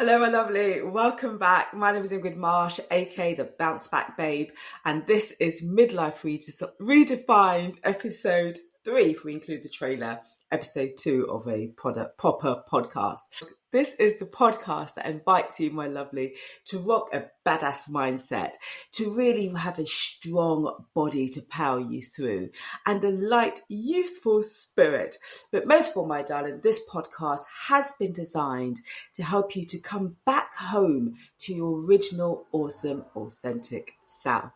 Hello, my lovely. Welcome back. My name is Ingrid Marsh, aka the Bounce Back Babe, and this is Midlife Redefined, episode 3, if we include the trailer, episode 2 of a proper podcast. This is the podcast that invites you, my lovely, to rock a badass mindset, to really have a strong body to power you through, and a light, youthful spirit. But most of all, my darling, this podcast has been designed to help you to come back home to your original, awesome, authentic self.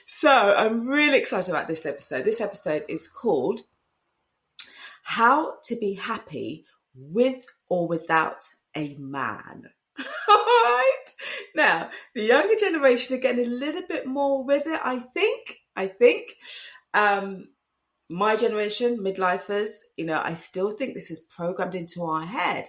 So I'm really excited about this episode. This episode is called How to Be Happy with or Without a Man. All right. Now, the younger generation are getting a little bit more with it, I think. My generation, midlifers, I still think this is programmed into our head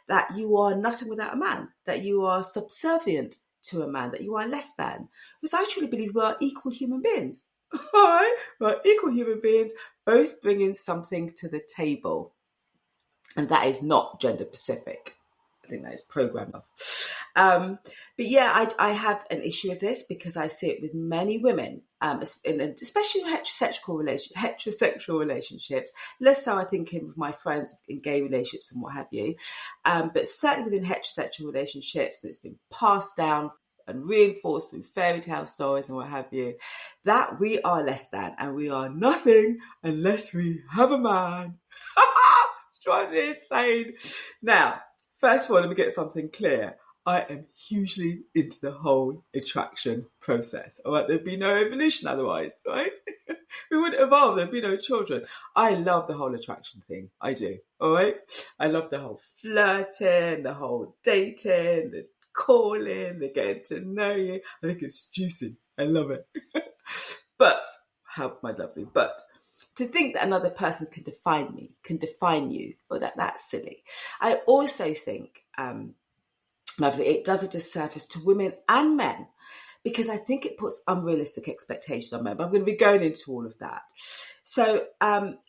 that you are nothing without a man, that you are subservient to a man, that you are less than. Because I truly believe we are equal human beings. All right? We're equal human beings, both bringing something to the table. And that is not gender specific. I think that is programmed off. But yeah, I have an issue with this because I see it with many women, especially in heterosexual relationships. Less so, I think, with my friends in gay relationships and what have you. But certainly within heterosexual relationships, and it's been passed down and reinforced through fairy tale stories and what have you, that we are less than and we are nothing unless we have a man. Drives me insane. Now, first of all, let me get something clear. I am hugely into the whole attraction process. All right, there'd be no evolution otherwise, right? We wouldn't evolve. There'd be no children. I love the whole attraction thing. I do. All right. I love the whole flirting, the whole dating, the calling, the getting to know you. I think it's juicy. I love it. But, how my lovely, but to think that another person can define me, can define you, well, that's silly. I also think, lovely, it does a disservice to women and men because I think it puts unrealistic expectations on men. But I'm going to be going into all of that. So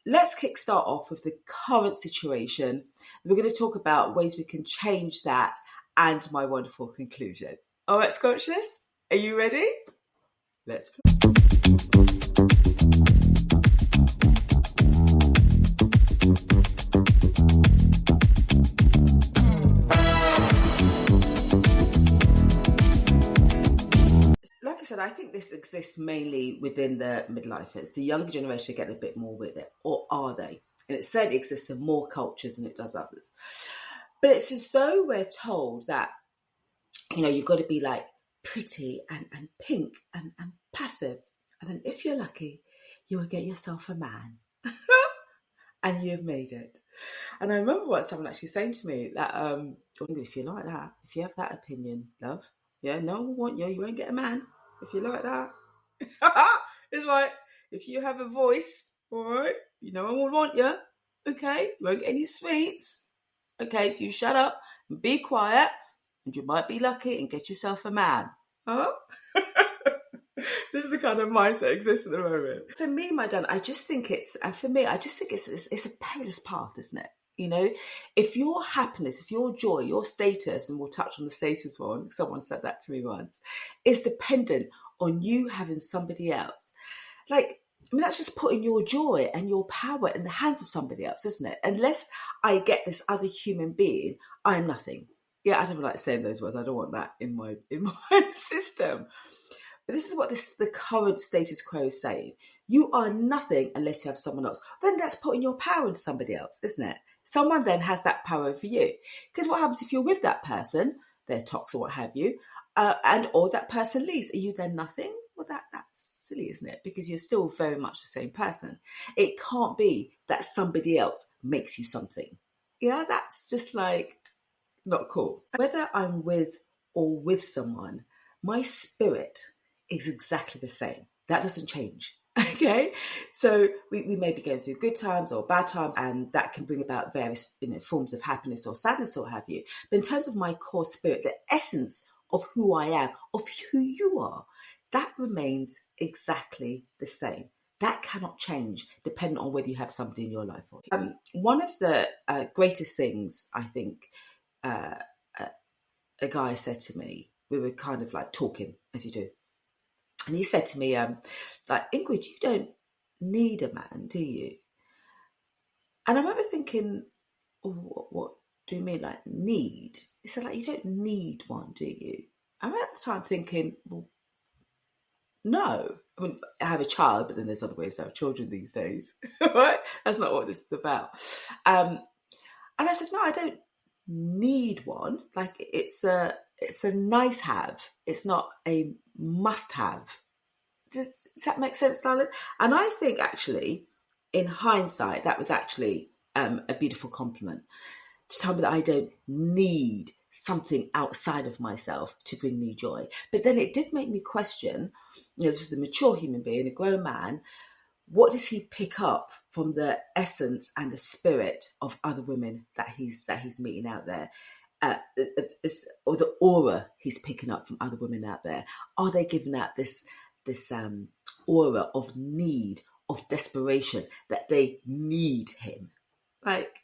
let's kickstart off with the current situation. We're going to talk about ways we can change that and my wonderful conclusion. All right, Scotchness, are you ready? Let's play. I think this exists mainly within the midlifers. The younger generation are getting a bit more with it, or are they? And it certainly exists in more cultures than it does others. But it's as though we're told that, you've got to be like pretty and pink and passive. And then if you're lucky, you will get yourself a man. And you've made it. And I remember what someone actually saying to me that, if you're like that, if you have that opinion, love, yeah, no one will want you, you won't get a man. If you like that. It's like, if you have a voice, all right, no one will want you, okay? You won't get any sweets, okay? So you shut up and be quiet, and you might be lucky and get yourself a man. Huh? This is the kind of mindset that exists at the moment. For me, my darling, I just think it's a perilous path, isn't it? If your happiness, if your joy, your status, and we'll touch on the status one, someone said that to me once, is dependent on you having somebody else. That's just putting your joy and your power in the hands of somebody else, isn't it? Unless I get this other human being, I'm nothing. Yeah, I don't like saying those words. I don't want that in my system. But this is what the current status quo is saying. You are nothing unless you have someone else. Then that's putting your power into somebody else, isn't it? Someone then has that power over you. Because what happens if you're with that person, they're toxic or what have you, or that person leaves? Are you then nothing? Well, that's silly, isn't it? Because you're still very much the same person. It can't be that somebody else makes you something. Yeah, that's just not cool. Whether I'm with or with someone, my spirit is exactly the same. That doesn't change. Okay, so we may be going through good times or bad times, and that can bring about various forms of happiness or sadness or what have you. But in terms of my core spirit, the essence of who I am, of who you are, that remains exactly the same. That cannot change depending on whether you have somebody in your life or not. One of the greatest things, I think, a guy said to me, we were kind of like talking as you do. And he said to me, like, Ingrid, you don't need a man, do you? And I remember thinking, oh, what do you mean, like, need? He said, like, you don't need one, do you? I remember at the time thinking, well, no. I mean, I have a child, but then there's other ways to have children these days, right? That's not what this is about. And I said, no, I don't need one. Like, it's a nice have. It's not a must have. Does that make sense, darling? And I think actually, in hindsight, that was actually a beautiful compliment to tell me that I don't need something outside of myself to bring me joy. But then it did make me question, this is a mature human being, a grown man, what does he pick up from the essence and the spirit of other women that he's meeting out there? Or the aura he's picking up from other women out there? Are they giving out this aura of need, of desperation, that they need him? Like,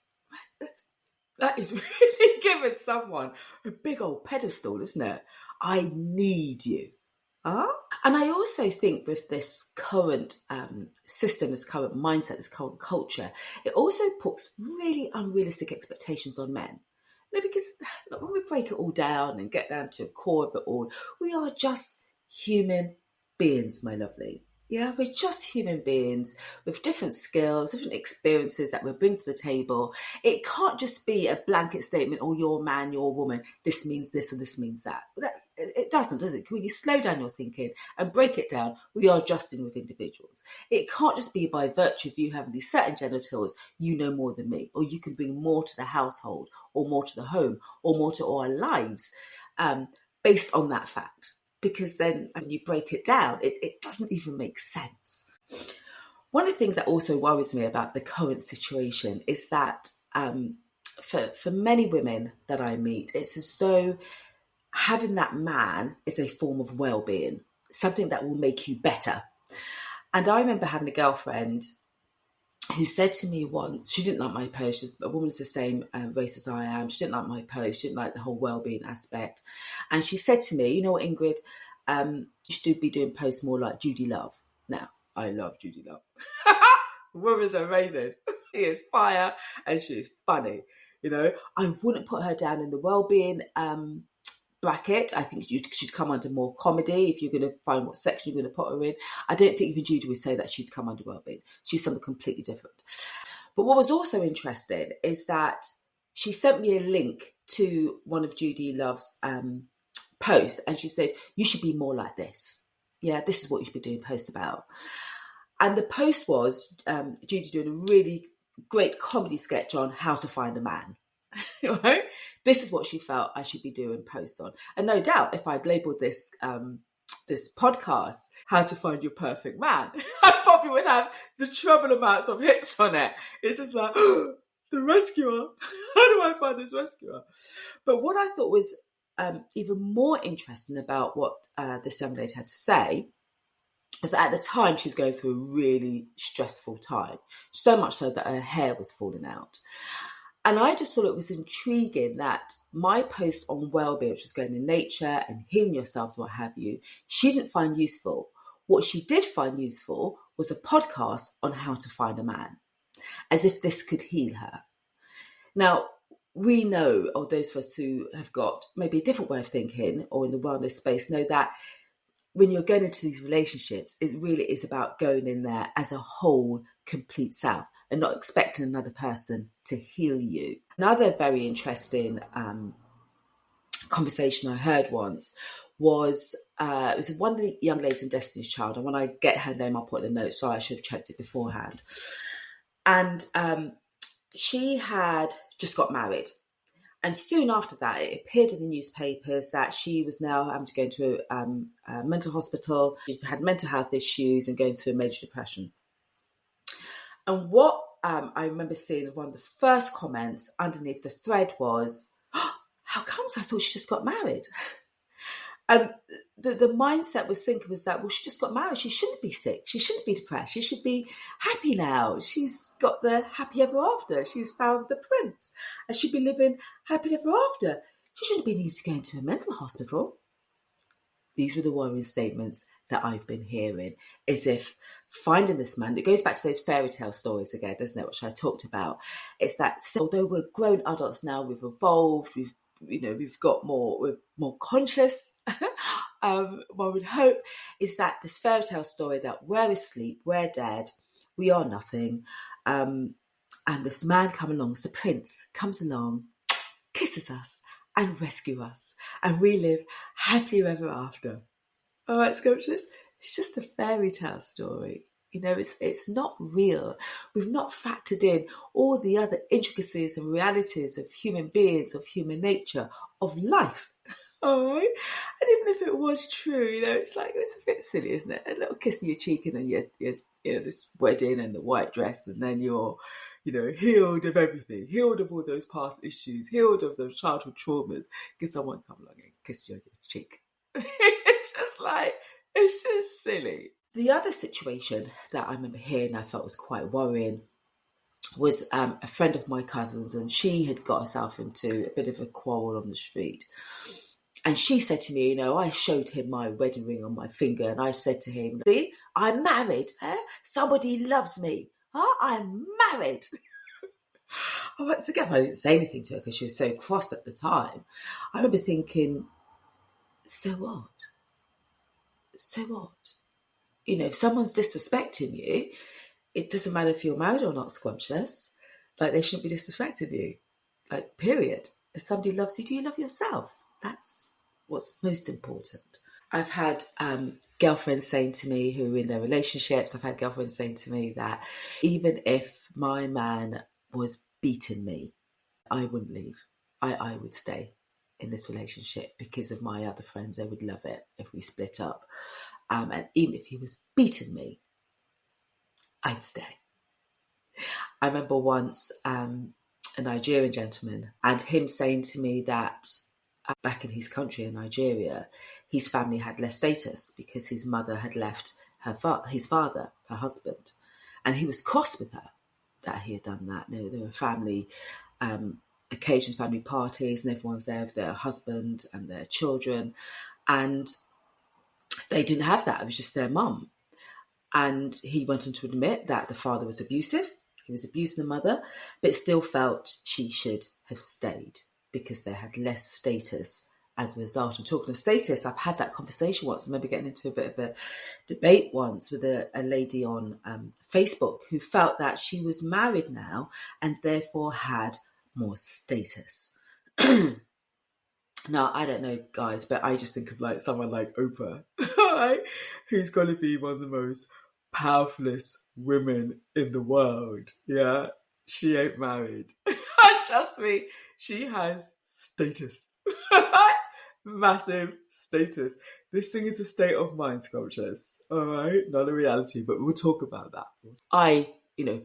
that is really giving someone a big old pedestal, isn't it? I need you. Huh? And I also think with this current system, this current mindset, this current culture, it also puts really unrealistic expectations on men. Because look, when we break it all down and get down to the core of it all, we are just human beings, my lovely. Yeah, we're just human beings with different skills, different experiences that we bring to the table. It can't just be a blanket statement, oh, you're a man, you're a woman, this means this and this means that. It doesn't, does it? When you slow down your thinking and break it down, we are just in with individuals. It can't just be by virtue of you having these certain genitals, you know more than me, or you can bring more to the household, or more to the home, or more to our lives, based on that fact. Because then when you break it down, it doesn't even make sense. One of the things that also worries me about the current situation is that for many women that I meet, it's as though having that man is a form of well-being, something that will make you better. And I remember having a girlfriend who said to me once, she didn't like my post, a woman's the same race as I am, she didn't like my post, she didn't like the whole well-being aspect. And she said to me, you know what, Ingrid, you should be doing posts more like Judy Love. Now, I love Judy Love. The woman's amazing. She is fire and she is funny. You know, I wouldn't put her down in the well-being bracket. I think she'd come under more comedy if you're going to find what section you're going to put her in. I don't think even Judy would say that she'd come under well-being. She's something completely different. But what was also interesting is that she sent me a link to one of Judy Love's posts, and she said, you should be more like this. Yeah, this is what you should be doing posts about. And the post was Judy doing a really great comedy sketch on how to find a man. Right? This is what she felt I should be doing posts on. And no doubt, if I'd labelled this this podcast, How to Find Your Perfect Man, I probably would have the treble amounts of hits on it. It's just like, oh, the rescuer. How do I find this rescuer? But what I thought was even more interesting about what this young lady had to say was that at the time she was going through a really stressful time, so much so that her hair was falling out. And I just thought it was intriguing that my post on well-being, which was going in nature and healing yourself and what have you, she didn't find useful. What she did find useful was a podcast on how to find a man, as if this could heal her. Now, we know, or those of us who have got maybe a different way of thinking or in the wellness space, know that when you're going into these relationships, it really is about going in there as a whole, complete self, and not expecting another person to heal you. Another very interesting conversation I heard once was, it was one of the young ladies in Destiny's Child, and when I get her name, I'll put in a note, sorry, I should have checked it beforehand. And she had just got married. And soon after that, it appeared in the newspapers that she was now having to go into a mental hospital. She had mental health issues and going through a major depression. And what I remember seeing, one of the first comments underneath the thread was, oh, how comes I thought she just got married? And the mindset was thinking was that, well, she just got married. She shouldn't be sick. She shouldn't be depressed. She should be happy now. She's got the happy ever after. She's found the prince and she'd be living happy ever after. She shouldn't be needing to go into a mental hospital. These were the worrying statements that I've been hearing, as if finding this man, it goes back to those fairy tale stories again, doesn't it, which I talked about. It's that, although we're grown adults now, we've evolved, we've got we're more conscious, one would hope, is that this fairy tale story that we're asleep, we're dead, we are nothing, and this man comes along, the prince comes along, kisses us, and rescue us, and we live happily ever after. All right, sculptures. It's just a fairy tale story. It's not real. We've not factored in all the other intricacies and realities of human beings, of human nature, of life. All right, and even if it was true, it's a bit silly, isn't it? A little kiss on your cheek, and then you this wedding and the white dress, and then you're healed of everything, healed of all those past issues, healed of those childhood traumas, because someone come along and kiss you on your cheek. It's just silly. The other situation that I remember hearing I felt was quite worrying was a friend of my cousin's, and she had got herself into a bit of a quarrel on the street. And she said to me, I showed him my wedding ring on my finger, and I said to him, see, I'm married. Somebody loves me. I'm married. Once again, I didn't say anything to her because she was so cross at the time. I remember thinking, so what? So what? If someone's disrespecting you, it doesn't matter if you're married or not, scrumptious. They shouldn't be disrespecting you. Period. If somebody loves you, do you love yourself? That's what's most important. I've had girlfriends saying to me who are in their relationships, I've had girlfriends saying to me that even if my man was beating me, I wouldn't leave. I would stay in this relationship because of my other friends. They would love it if we split up. And even if he was beating me, I'd stay. I remember once a Nigerian gentleman and him saying to me that back in his country in Nigeria, his family had less status because his mother had left his father, her husband. And he was cross with her that he had done that. There were family occasions, family parties, and everyone was there with their husband and their children. And they didn't have that. It was just their mum. And he went on to admit that the father was abusive. He was abusing the mother, but still felt she should have stayed because they had less status as a result. And talking of status, I've had that conversation once. I remember getting into a bit of a debate once with a lady on Facebook who felt that she was married now and therefore had more status. Now, I don't know, guys, but I just think of someone like Oprah, right? Who's going to be one of the most powerfulest women in the world. Yeah, she ain't married. Trust me, she has status. Massive status. This thing is a state of mind, sculptures. All right, not a reality, but we'll talk about that. I,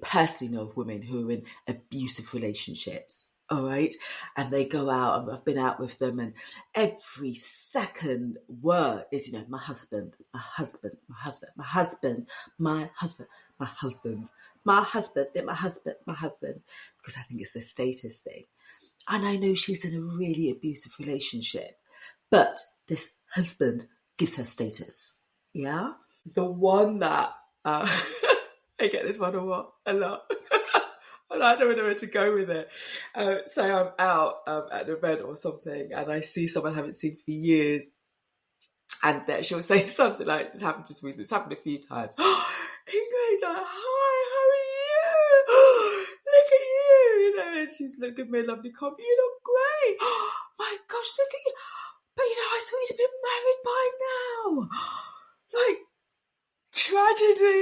personally know of women who are in abusive relationships. All right. And they go out, and I've been out with them, and every second word is, my husband, my husband, my husband, my husband, my husband, my husband, my husband, my husband, my husband, because I think it's a status thing. And I know she's in a really abusive relationship, but this husband gives her status. Yeah. The one that, I get this one a lot. I don't know where to go with it. Say I'm out at an event or something and I see someone I haven't seen for years, and she'll say something like, this happened just recently, it's happened a few times. Ingrid, hi, how are you? Look at you, and she's looking at me, lovely compliment. You look great. My gosh, look at you. But I thought you'd been married by now. Tragedy.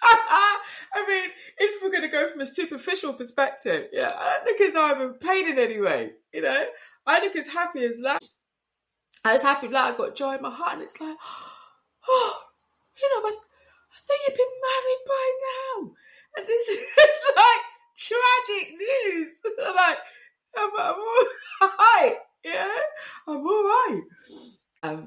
I mean, if we're going to go from a superficial perspective, I don't look as though I'm in pain in any way, I look as happy as that. I was happy that I got joy in my heart, and it's like, I thought you'd been married by now. And this is tragic news. I'm all right, I'm all right.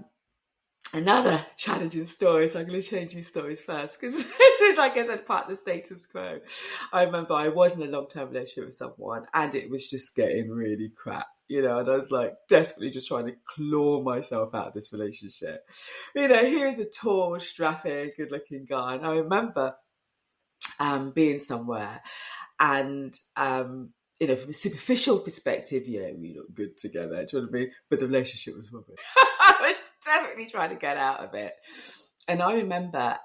Another challenging story, so I'm going to change these stories first, because this is, like I said, part of the status quo. I remember I was in a long-term relationship with someone, and it was just getting really crap. and I was like desperately just trying to claw myself out of this relationship. He was a tall, strapping, good-looking guy, and I remember being somewhere, and from a superficial perspective, we look good together. Do you know what I mean? But the relationship was rubbish. I was desperately trying to get out of it, and I remember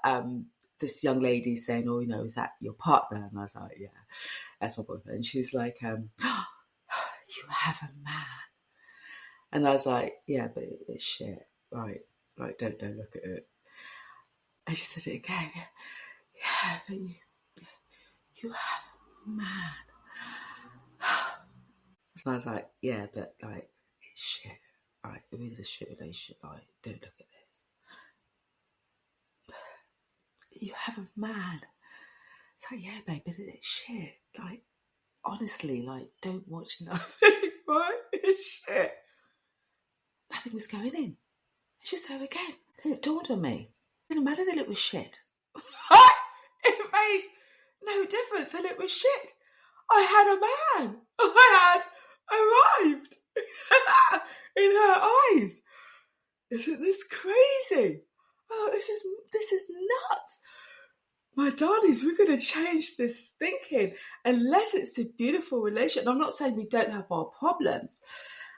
this young lady saying, "Oh, is that your partner?" And I was like, "Yeah, that's my boyfriend." And she's like, "You have a man," and I was like, "Yeah, but it's shit, right? Like, don't look at it." And she said it again. "Yeah, but you have a man." So I was like, "Yeah, but like, it's shit, right? It really is a shit relationship. Like, don't look at this. You have a man." It's like, "Yeah, babe, but it's shit. Like, honestly, like, don't watch nothing, right? It's shit." Nothing was going in. It's just there again. Then it dawned on me. It didn't matter that it was shit. It made no difference that it was shit. I had a man. I had arrived in her eyes. Isn't this crazy? Oh, this is nuts. My darlings, we're going to change this thinking unless it's a beautiful relationship. And I'm not saying we don't have our problems,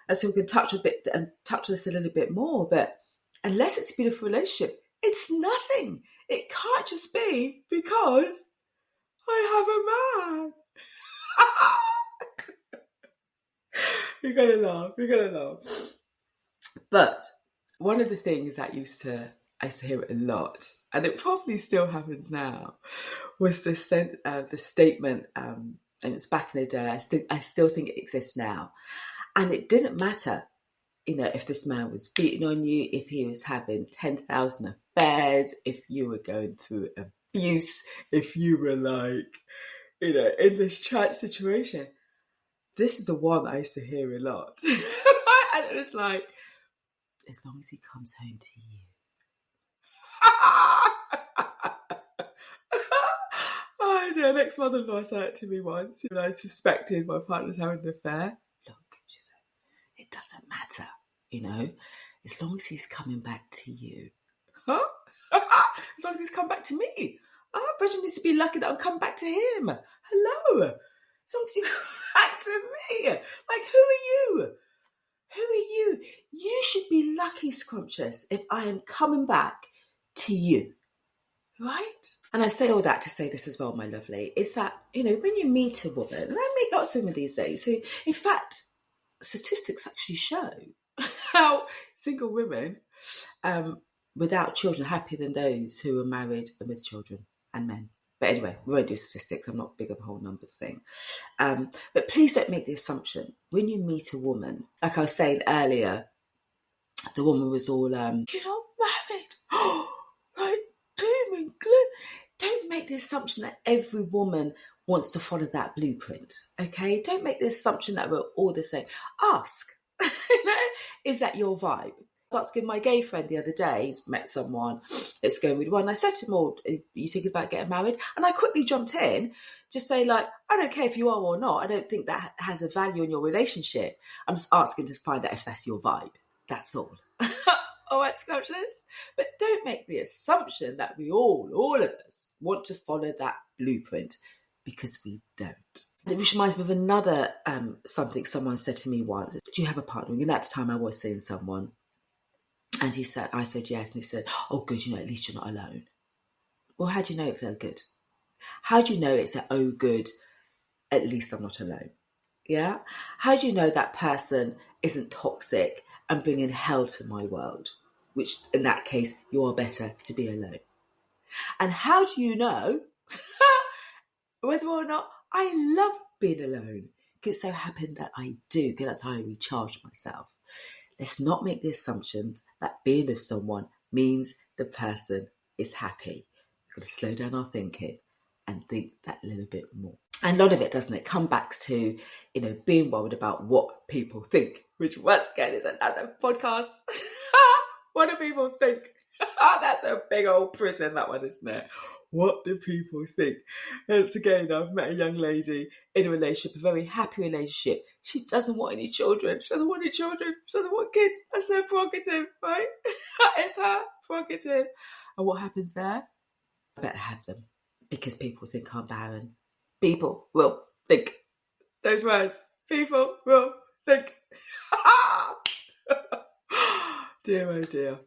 and so we can touch on this a little bit more. But unless it's a beautiful relationship, it's nothing. It can't just be because I have a man. You're gonna laugh. But one of the things that I used to hear it a lot, and it probably still happens now, was the statement, and it's back in the day. I still think it exists now, and it didn't matter, if this man was beating on you, if he was having 10,000 affairs, if you were going through abuse, if you were like, in this tragic situation. This is the one I used to hear a lot. And it was like, as long as he comes home to you. An ex-mother-in-law said it to me once when I suspected my partner was having an affair. "Look," she said, "it doesn't matter, as long as he's coming back to you." Huh? As long as he's come back to me. Bridget needs to be lucky that I'm coming back to him. Hello. As long as you come back to me. Like, who are you? Who are you? You should be lucky, Scrumptious, if I am coming back to you. Right? And I say all that to say this as well, my lovely, is that, when you meet a woman, and I meet lots of women these days who, in fact, statistics actually show how single women without children are happier than those who are married and with children and men. But anyway, we won't do statistics. I'm not big of a whole numbers thing. But please don't make the assumption when you meet a woman, like I was saying earlier, the woman was all, "You're not married." Like, doom and gloom. Don't make the assumption that every woman wants to follow that blueprint, okay? Don't make the assumption that we're all the same. Ask, is that your vibe? I was asking my gay friend the other day, he's met someone, it's going really well, and I said to him, "Oh, are you thinking about getting married?" And I quickly jumped in, just saying, like, I don't care if you are or not, I don't think that has a value in your relationship. I'm just asking to find out if that's your vibe. That's all. All right, Scrumptious? But don't make the assumption that we all of us, want to follow that blueprint, because we don't. It reminds me of another something someone said to me once. "Do you have a partner?" And at the time I was seeing someone. And I said yes. And he said, "Oh, good, at least you're not alone." Well, how do you know if they're good? How do you know it's "oh, good, at least I'm not alone"? Yeah? How do you know that person isn't toxic and bringing hell to my world? Which, in that case, you are better to be alone. And how do you know whether or not I love being alone? Because it so happened that I do, because that's how I recharge myself. Let's not make the assumption that being with someone means the person is happy. We've got to slow down our thinking and think that little bit more. And a lot of it, doesn't it, come back to, being worried about what people think, which once again is another podcast. What do people think? That's a big old prison, that one, isn't it? What do people think? And it's again, I've met a young lady in a relationship, a very happy relationship. She doesn't want any children. She doesn't want any children. She doesn't want kids. That's her prerogative, right? It's her prerogative. And what happens there? I better have them because people think I'm barren. People will think those words. People will think. Dear, oh dear.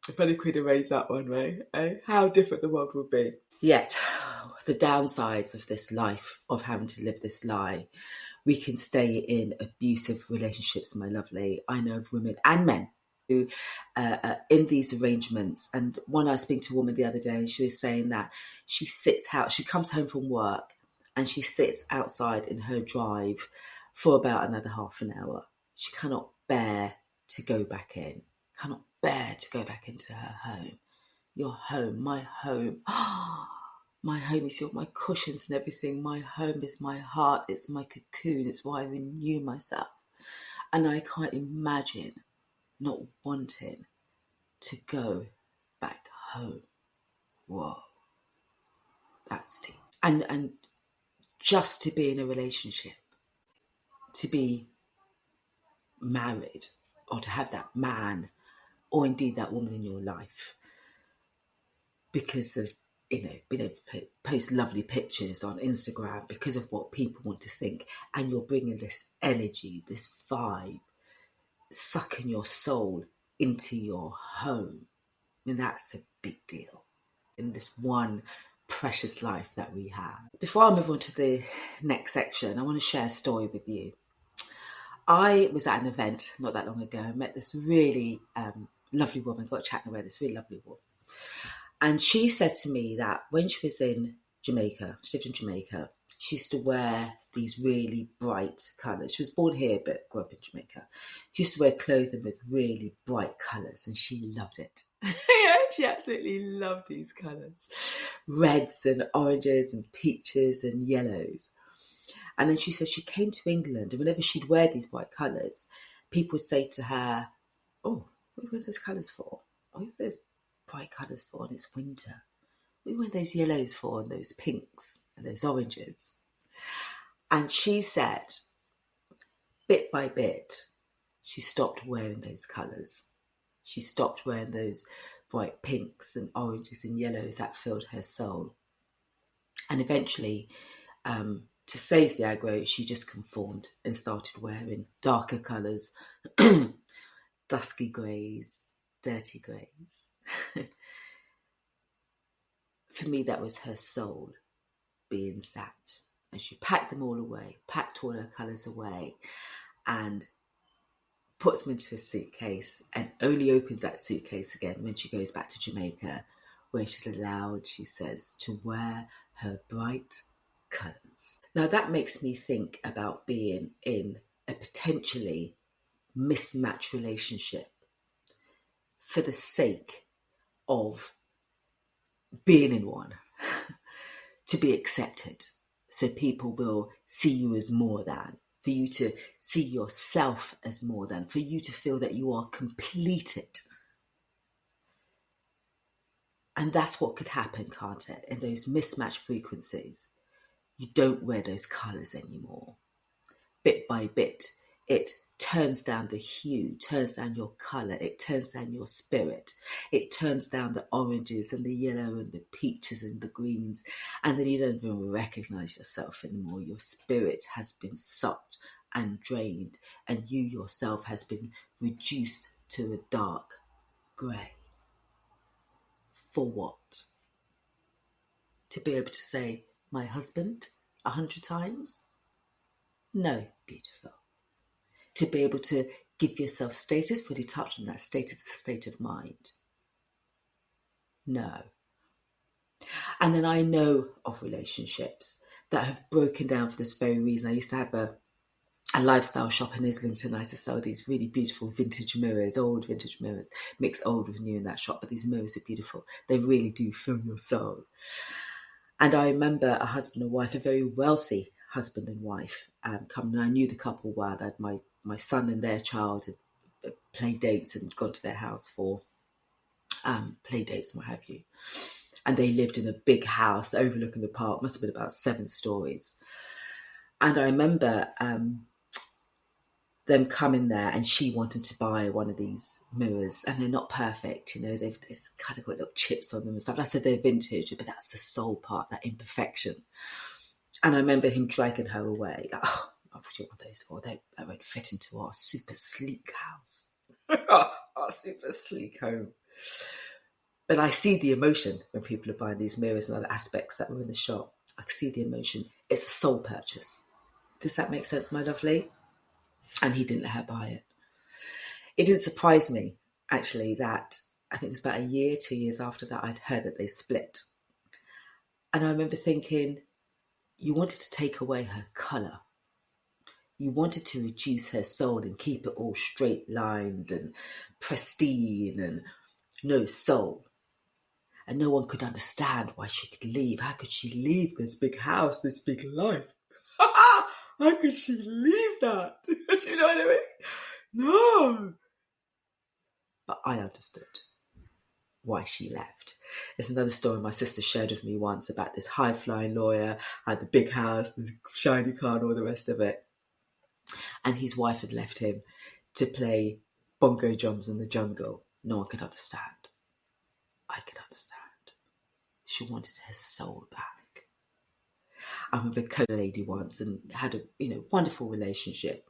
If only we'd erase that one, right? How different the world would be. Yet, the downsides of this life, of having to live this lie, we can stay in abusive relationships, my lovely. I know of women and men who in these arrangements. And one, I was speaking to a woman the other day, and she was saying that she comes home from work and she sits outside in her drive for about another half an hour. She cannot bear to go back in, cannot bear to go back into her home. Your home, my home. My home is my cushions and everything. My home is my heart. It's my cocoon. It's why I renew myself. And I can't imagine not wanting to go back home. Whoa. That's deep. And just to be in a relationship, to be married, or to have that man, or indeed that woman in your life, because of, being able to post lovely pictures on Instagram, because of what people want to think, and you're bringing this energy, this vibe, sucking your soul into your home. I mean, that's a big deal in this one precious life that we have. Before I move on to the next section, I want to share a story with you. I was at an event not that long ago. I met this really lovely woman, got chatting with this really lovely woman. And she said to me that when she was in Jamaica, she lived in Jamaica, she used to wear these really bright colours. She was born here but grew up in Jamaica. She used to wear clothing with really bright colours and she loved it. Yeah, she absolutely loved these colours. Reds and oranges and peaches and yellows. And then she said she came to England and whenever she'd wear these bright colours, people would say to her, "Oh, what do you wear those colours for? Oh, you wear those bright colours for and it's winter. We wear those yellows for and those pinks and those oranges." And she said, bit by bit, she stopped wearing those colours. She stopped wearing those bright pinks and oranges and yellows that filled her soul. And eventually, to save the aggro, she just conformed and started wearing darker colours, dusky greys, dirty greys. For me, that was her soul being sat. And she packed them all away, packed all her colours away, and puts them into a suitcase and only opens that suitcase again when she goes back to Jamaica, where she's allowed, she says, to wear her bright colours. Now that makes me think about being in a potentially mismatched relationship for the sake of being in one, to be accepted, so people will see you as more than, for you to see yourself as more than, for you to feel that you are completed. And that's what could happen, can't it? In those mismatched frequencies, you don't wear those colours anymore. Bit by bit, it turns down the hue, turns down your colour, it turns down your spirit, it turns down the oranges and the yellow and the peaches and the greens, and then you don't even recognise yourself anymore. Your spirit has been sucked and drained, and you yourself has been reduced to a dark grey. For what? To be able to say, my husband, 100 times? No, beautiful. To be able to give yourself status, fully touched on that status, a state of mind? No. And then I know of relationships that have broken down for this very reason. I used to have a lifestyle shop in Islington. I used to sell these really beautiful vintage mirrors, old vintage mirrors, mixed old with new in that shop. But these mirrors are beautiful. They really do fill your soul. And I remember a husband and wife, a very wealthy husband and wife, coming. And I knew the couple well. I had my son and their child had play dates and gone to their house for play dates and what have you. And they lived in a big house overlooking the park, must have been about 7 stories. And I remember them coming there, and she wanted to buy one of these mirrors, and they're not perfect, they've kind of got little chips on them and stuff. I said they're vintage, but that's the soul part, that imperfection. And I remember him dragging her away. Like, oh, what do you want those for? They won't fit into our super sleek house, our super sleek home. But I see the emotion when people are buying these mirrors and other aspects that were in the shop. I see the emotion. It's a soul purchase. Does that make sense, my lovely? And he didn't let her buy it. It didn't surprise me, actually, that I think it was about a year, 2 years after that, I'd heard that they split. And I remember thinking, you wanted to take away her colour. You wanted to reduce her soul and keep it all straight-lined and pristine and no soul. And no one could understand why she could leave. How could she leave this big house, this big life? How could she leave that? Do you know what I mean? No. But I understood why she left. There's another story my sister shared with me once about this high-flying lawyer, had the big house, the shiny car and all the rest of it. And his wife had left him to play bongo drums in the jungle. No one could understand. I could understand. She wanted her soul back. I remember a lady once and had a wonderful relationship.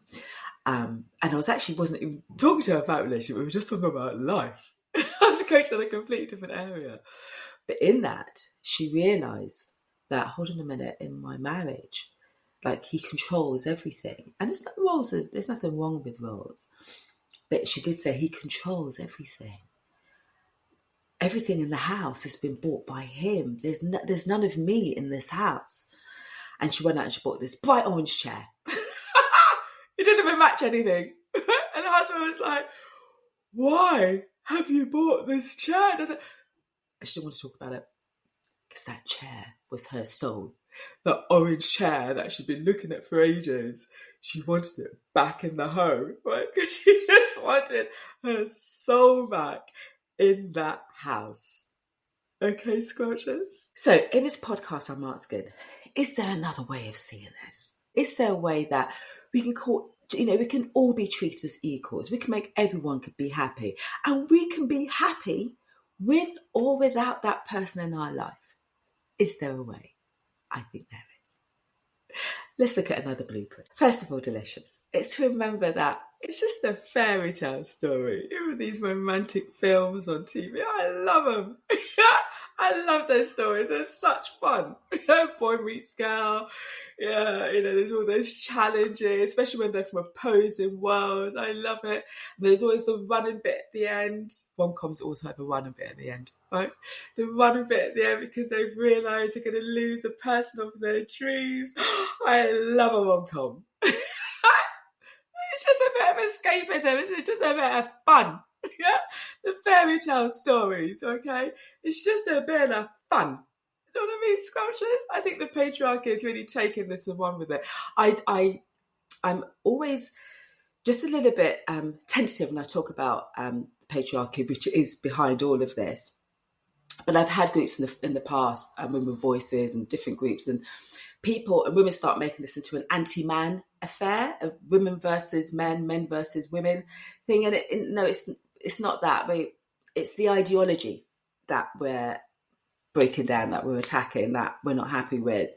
And I wasn't even talking to her about relationship. We were just talking about life. I was coaching on a completely different area. But in that, she realised that, hold on a minute, in my marriage, like, he controls everything. And there's nothing wrong with roles. But she did say he controls everything. Everything in the house has been bought by him. There's none of me in this house. And she went out and she bought this bright orange chair. It didn't even match anything. And the husband was like, why have you bought this chair? And she didn't want to talk about it. Because that chair was her soul. The orange chair that she'd been looking at for ages. She wanted it back in the home. Right? Because she just wanted her soul back in that house. Okay, Squelchers? So in this podcast, I'm asking, is there another way of seeing this? Is there a way that we can we can all be treated as equals? We can make everyone could be happy. And we can be happy with or without that person in our life. Is there a way? I think there is. Let's look at another blueprint. First of all, delicious. It's to remember that it's just a fairy tale story. Even these romantic films on TV, I love them. I love those stories. They're such fun. Boy meets girl. Yeah, there's all those challenges, especially when they're from opposing worlds. I love it. And there's always the running bit at the end. Rom-coms always have a running bit at the end, right? The running bit at the end because they've realised they're going to lose a person of their dreams. I love a rom-com. It's just a bit of escapism. It's just a bit of fun. Yeah, the fairy tale stories, okay? It's just a bit of fun. You know what I mean, Squelchers? I think the patriarchy is really taking this and run with it. I'm always just a little bit tentative when I talk about patriarchy, which is behind all of this. But I've had groups in the past, women with voices and different groups, and people and women start making this into an anti-man affair of women versus men, men versus women thing. And it's not that. It's the ideology that we're breaking down, that we're attacking, that we're not happy with.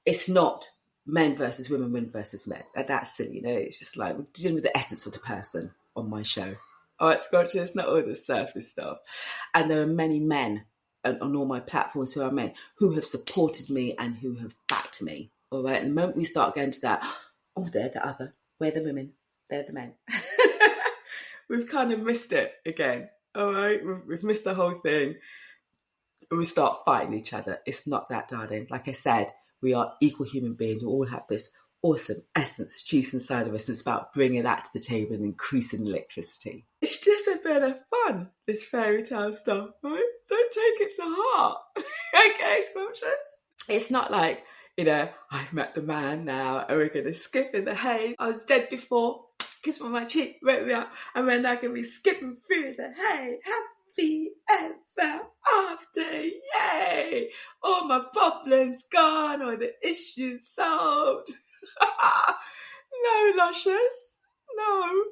It's not men versus women versus men. That's silly, It's just like we're dealing with the essence of the person on my show. All right, Scotcha, it's not all the surface stuff. And there are many men on all my platforms who are men who have supported me and who have backed me. All right, and the moment we start going to that, they're the other, we're the women, they're the men. We've kind of missed it again. All right, we've missed the whole thing. We start fighting each other. It's not that, darling. Like I said, we are equal human beings. We all have this awesome essence, juice inside of us. And it's about bringing that to the table and increasing electricity. It's just a bit of fun, this fairy tale stuff, right? Don't take it to heart. Okay, Squelchers? It's not like, I've met the man now and we're going to skip in the hay. I was dead before. Kiss on my cheek, wake me up, and we're now going to be skipping through the hay. Have happy ever after, yay! All my problems gone, all the issues solved. No, luscious, no.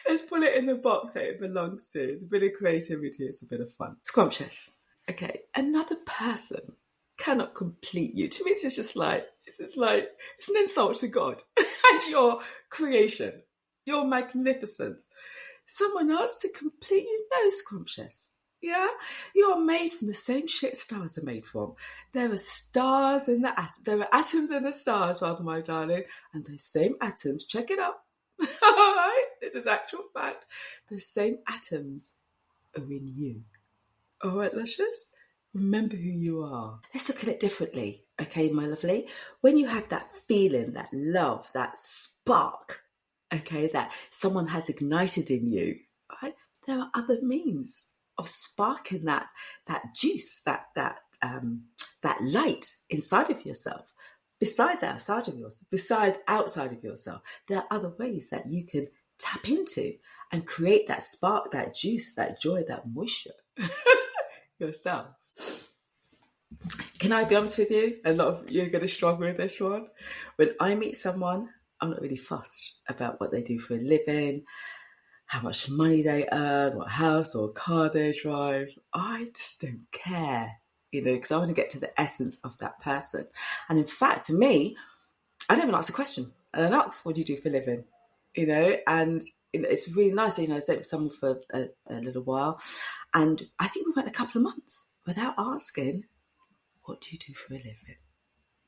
Let's put it in the box that it belongs to. It's a bit of creativity, it's a bit of fun. Scrumptious. Okay, another person cannot complete you. To me, it's just like, it's an insult to God and your creation, your magnificence. Someone else to complete you? No, scrumptious. Yeah? You are made from the same shit stars are made from. There are stars in the there are atoms in the stars, rather, my darling. And those same atoms, check it out. All right? This is actual fact. The same atoms are in you. All right, luscious? Remember who you are. Let's look at it differently, okay, my lovely? When you have that feeling, that love, that spark, okay, that someone has ignited in you, right? There are other means of sparking that juice, that light inside of yourself. Besides outside of yourself, there are other ways that you can tap into and create that spark, that juice, that joy, that moisture yourself. Can I be honest with you? A lot of you are going to struggle with this one. When I meet someone, I'm not really fussed about what they do for a living, how much money they earn, what house or car they drive. I just don't care, because I want to get to the essence of that person. And in fact, for me, I don't even ask a question. I don't ask, what do you do for a living? And it's really nice. I stayed with someone for a little while, and I think we went a couple of months without asking, what do you do for a living?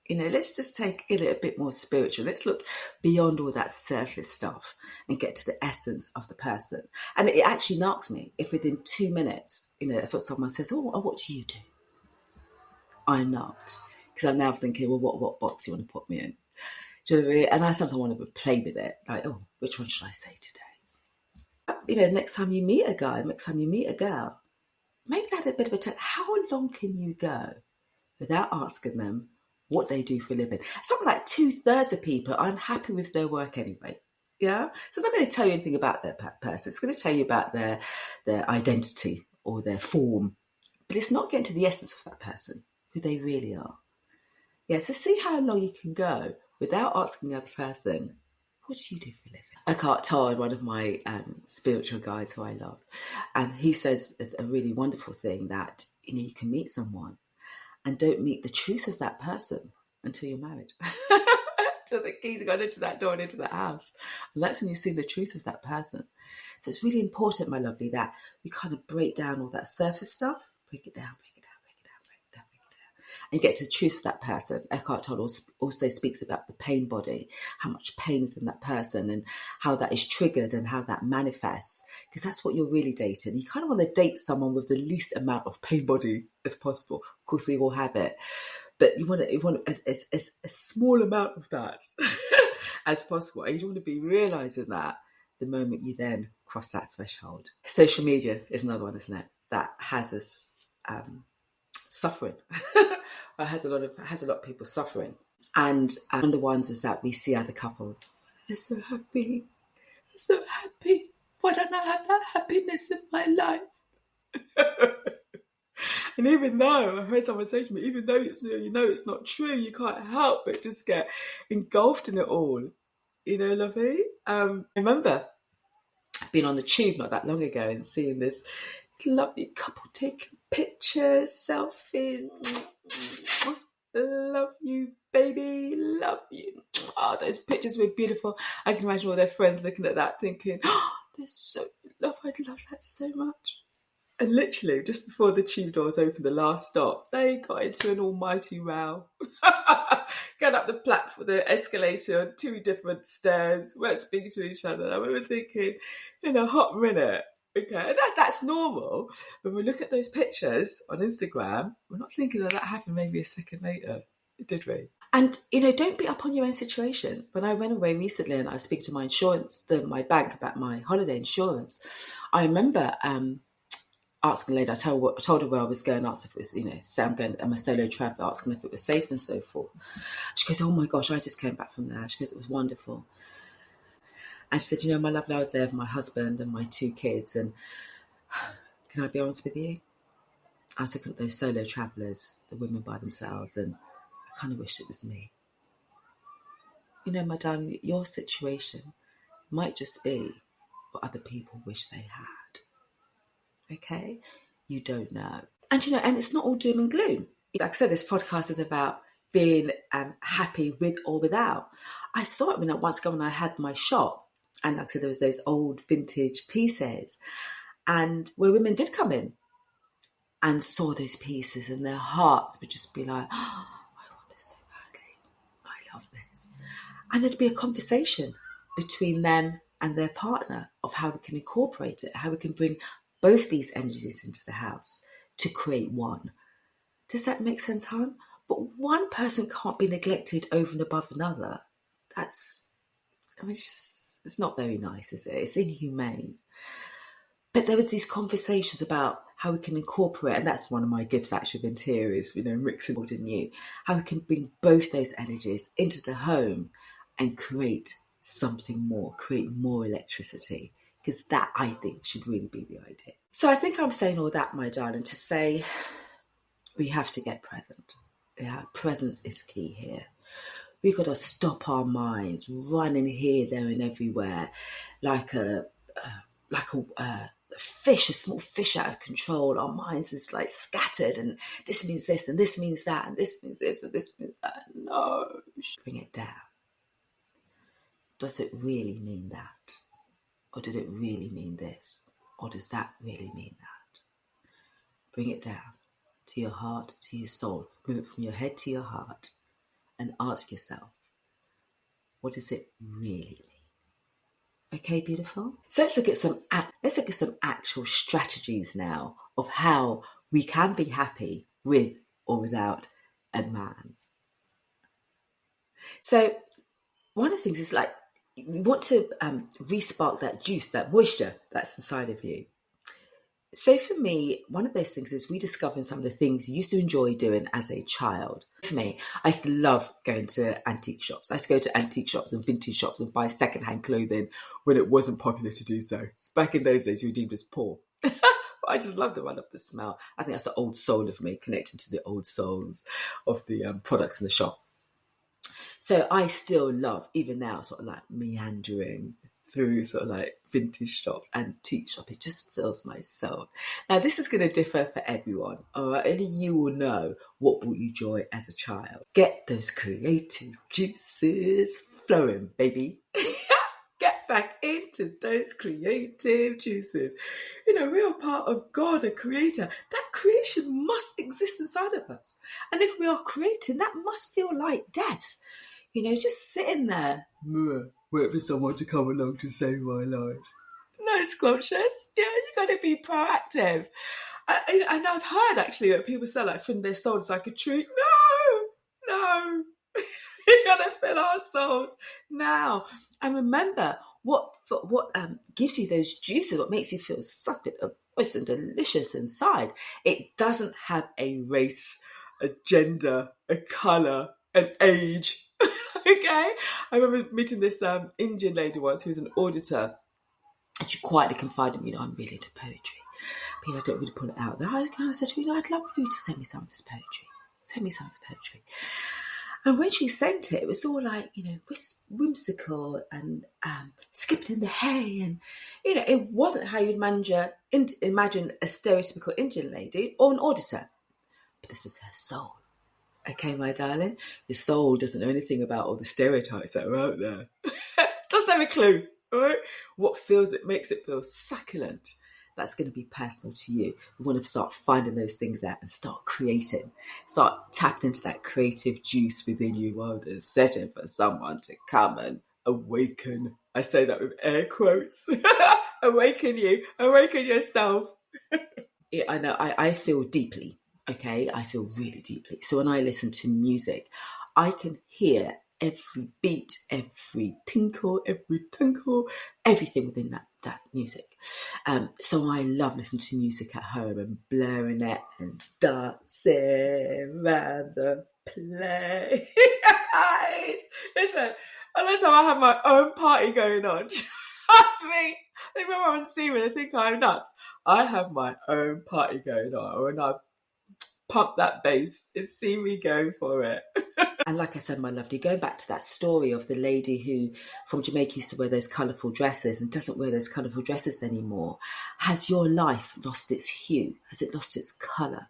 Let's just take it a bit more spiritual. Let's look beyond all that surface stuff and get to the essence of the person. And it actually knocks me if within 2 minutes, that's what someone says, oh, what do you do? I'm not. Because I'm now thinking, well, what box do you want to put me in? Do you know what I mean? And I sometimes want to play with it. Like, oh, which one should I say today? Next time you meet a guy, next time you meet a girl, make that a bit of a test. How long can you go without asking them what they do for a living? Something like 2/3 of people are unhappy with their work anyway. Yeah? So it's not going to tell you anything about their person. It's going to tell you about their identity or their form. But it's not getting to the essence of that person, who they really are. Yeah, so see how long you can go without asking the other person, what do you do for a living? Eckhart Tolle, one of my spiritual guys who I love, and he says a really wonderful thing that, you can meet someone and don't meet the truth of that person until you're married. Till the keys are going into that door and into that house. And that's when you see the truth of that person. So it's really important, my lovely, that we kind of break down all that surface stuff, break it down, and get to the truth of that person. Eckhart Tolle also speaks about the pain body, how much pain is in that person and how that is triggered and how that manifests, because that's what you're really dating. You kind of want to date someone with the least amount of pain body as possible. Of course, we all have it, but you want a small amount of that as possible. And you don't want to be realising that the moment you then cross that threshold. Social media is another one, isn't it? That has us suffering. has a lot of people suffering, and the ones is that we see other couples. They're so happy. Why don't I have that happiness in my life? And even though I heard someone say to me, even though it's not true, you can't help but just get engulfed in it all. Lovey. I remember being on the tube not that long ago and seeing this lovely couple taking pictures, selfies. Love you, baby. Love you. Oh, those pictures were beautiful. I can imagine all their friends looking at that thinking, oh, they're so in love. I'd love that so much. And literally, just before the tube doors opened, the last stop, they got into an almighty row. Got up the platform, the escalator on 2 different stairs, weren't speaking to each other. I remember thinking, in a hot minute, okay, and that's normal. When we look at those pictures on Instagram, we're not thinking that happened maybe a second later, did we? And, don't beat up on your own situation. When I went away recently and I was speaking to my bank about my holiday insurance, I remember asking the lady, I told her where I was going, asked if it was, say I'm a solo traveller, asking if it was safe and so forth. She goes, oh my gosh, I just came back from there. She goes, it was wonderful. And she said, my lovely, I was there with my husband and my 2 kids, and Can I be honest with you? I was looking at those solo travellers, the women by themselves, and I kind of wished it was me. You know, my darling, your situation might just be what other people wish they had. Okay? You don't know. And, and it's not all doom and gloom. Like I said, this podcast is about being happy with or without. I saw it when I had my shop. And like I said, there was those old vintage pieces. And where women did come in and saw those pieces, and their hearts would just be like, oh, I want this so badly. I love this. And there'd be a conversation between them and their partner of how we can incorporate it, how we can bring both these energies into the house to create one. Does that make sense, hon? But one person can't be neglected over and above another. It's not very nice, is it? It's inhumane. But there was these conversations about how we can incorporate, and that's one of my gifts actually of interior is, mixing old and new, how we can bring both those energies into the home and create something more, create more electricity, because that, I think, should really be the idea. So I think I'm saying all that, my darling, to say we have to get present. Yeah, presence is key here. We've got to stop our minds running here, there, and everywhere, like a fish, a small fish out of control. Our minds is like scattered, and this means this, and this means that, and this means this, and this means that. No, bring it down. Does it really mean that? Or did it really mean this? Or does that really mean that? Bring it down to your heart, to your soul. Move it from your head to your heart and ask yourself, what does it really mean? Okay, beautiful. So let's look at some actual strategies now of how we can be happy with or without a man. So one of the things is like, you want to re-spark that juice, that moisture that's inside of you. So for me, one of those things is rediscovering some of the things you used to enjoy doing as a child. For me, I used to love going to antique shops. I used to go to antique shops and vintage shops and buy secondhand clothing when it wasn't popular to do so. Back in those days, we were deemed as poor. But I just loved them. I loved the smell. I think that's the old soul of me, connecting to the old souls of the products in the shop. So I still love, even now, sort of like meandering through sort of like vintage shop, antique shop. It just fills my soul. Now, this is going to differ for everyone, all right? Only you will know what brought you joy as a child. Get those creative juices flowing, baby. Get back into those creative juices. We are part of God, a creator. That creation must exist inside of us. And if we are creating, that must feel like death. Just sitting there, wait for someone to come along to save my life. No, squelchers. Yeah, you got to be proactive. And I've heard actually that people say like fill their souls like a tree. No. You got to fill our souls now. And remember, what gives you those juices, what makes you feel succulent, moist and delicious inside, it doesn't have a race, a gender, a colour, an age. Okay? I remember meeting this Indian lady once who's an auditor, and she quietly confided in me, I'm really into poetry. But I don't really put it out there. I kind of said to her, I'd love for you to send me some of this poetry. Send me some of this poetry. And when she sent it, it was all like, whimsical and skipping in the hay. And, it wasn't how you'd imagine a stereotypical Indian lady or an auditor. But this was her soul. Okay, my darling, your soul doesn't know anything about all the stereotypes that are out there. Doesn't have a clue, all right? What makes it feel succulent. That's going to be personal to you. You want to start finding those things out and start creating. Start tapping into that creative juice within you while there's setting for someone to come and awaken. I say that with air quotes. Awaken you. Awaken yourself. Yeah, I know. I feel deeply. Okay, I feel really deeply. So when I listen to music, I can hear every beat, every tinkle, every twinkle, everything within that music. So I love listening to music at home and blaring it and dancing around the place. Listen, a lot of time I have my own party going on. That's me. They come and see me, they think I'm nuts. I have my own party going on, and I pump that bass and see me going for it. And like I said, my lovely, going back to that story of the lady who from Jamaica used to wear those colourful dresses and doesn't wear those colourful dresses anymore, has your life lost its hue? Has it lost its colour?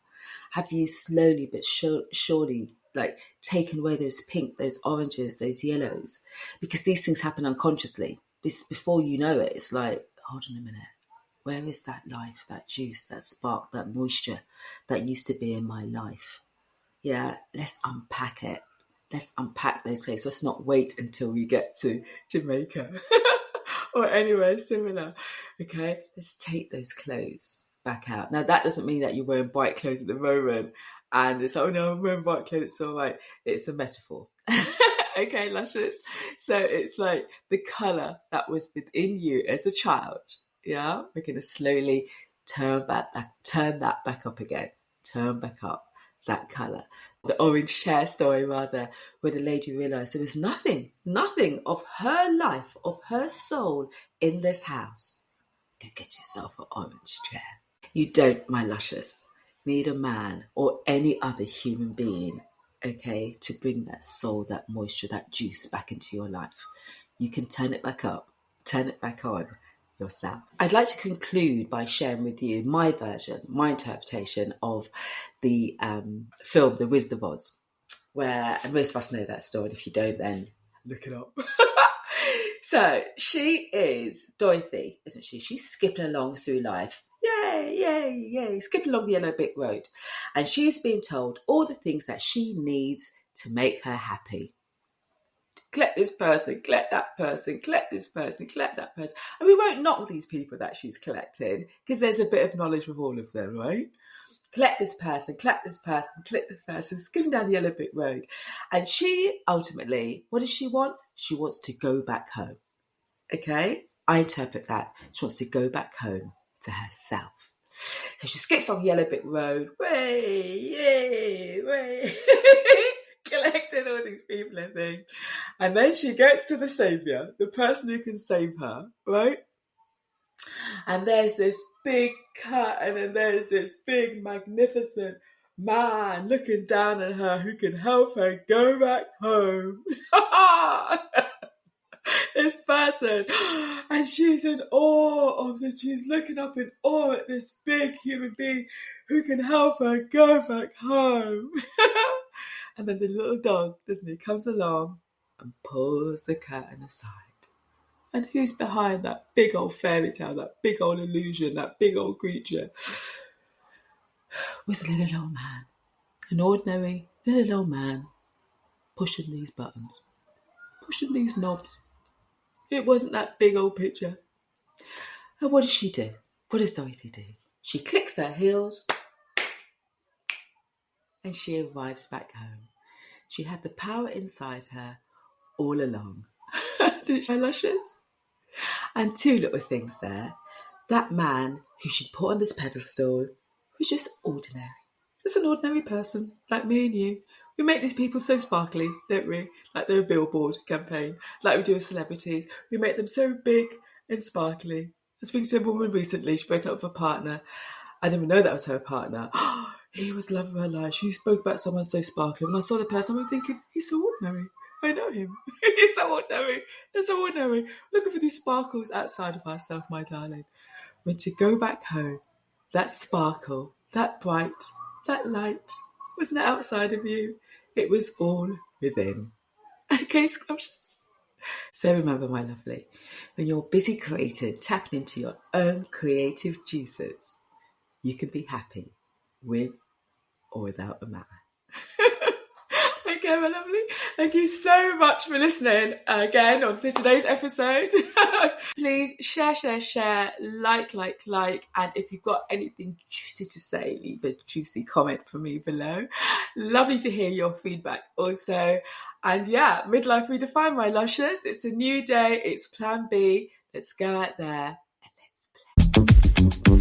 Have you slowly but surely like taken away those pink, those oranges, those yellows? Because these things happen unconsciously. This, before you know it, it's like, hold on a minute. Where is that life, that juice, that spark, that moisture that used to be in my life? Yeah, let's unpack it. Let's unpack those things. Let's not wait until we get to Jamaica or anywhere similar. Okay, let's take those clothes back out. Now, that doesn't mean that you're wearing bright clothes at the moment and it's, oh no, I'm wearing bright clothes, it's all right. It's a metaphor. Okay, luscious. So it's like the colour that was within you as a child. Yeah, we're going to slowly turn that back up again. Turn back up that colour. The orange share story, rather, where the lady realised there was nothing of her life, of her soul in this house. Go get yourself an orange chair. You don't, my luscious, need a man or any other human being, okay, to bring that soul, that moisture, that juice back into your life. You can turn it back up, turn it back on yourself. I'd like to conclude by sharing with you my version, my interpretation of the film The Wizard of Oz, where, and most of us know that story. If you don't, then look it up. So she is Dorothy, isn't she? She's skipping along through life. Yay, yay, yay. Skipping along the yellow brick road. And she's being told all the things that she needs to make her happy. Collect this person, collect that person, collect this person, collect that person. And we won't knock these people that she's collecting because there's a bit of knowledge with all of them, right? Collect this person, collect this person, collect this person, skipping down the yellow brick road. And she ultimately, what does she want? She wants to go back home. Okay? I interpret that. She wants to go back home to herself. So she skips on the yellow brick road. Way, yay, way. Collecting all these people and things. And then she gets to the saviour, the person who can save her, right? And there's this big cat, and then there's this big, magnificent man looking down at her who can help her go back home. This person, and she's in awe of this. She's looking up in awe at this big human being who can help her go back home. And then the little dog, doesn't he, comes along and pulls the curtain aside. And who's behind that big old fairy tale, that big old illusion, that big old creature? Was a little old man, an ordinary little old man, pushing these buttons, pushing these knobs. It wasn't that big old picture. And what does she do? What does Dorothy do? She clicks her heels and she arrives back home. She had the power inside her all along. Didn't she, my luscious? And two little things there. That man who she'd put on this pedestal was just ordinary. Just an ordinary person like me and you. We make these people so sparkly, don't we? Like they're a billboard campaign, like we do with celebrities. We make them so big and sparkly. I was speaking to a woman recently, she broke up with a partner. I didn't even know that was her partner. He was the love of her life. She spoke about someone so sparkly. When I saw the person, I was thinking, he's so ordinary. I know him. He's so ordinary. He's so ordinary. Looking for these sparkles outside of ourselves, my darling. When to go back home, that sparkle, that bright, that light, wasn't outside of you. It was all within. Okay, scrumptious? So remember, my lovely, when you're busy creating, tapping into your own creative juices, you can be happy with or without a man. Okay, my lovely. Thank you so much for listening again on today's episode. Please share, like. And if you've got anything juicy to say, leave a juicy comment for me below. Lovely to hear your feedback also. And yeah, midlife redefined, my luscious. It's a new day. It's plan B. Let's go out there and let's play.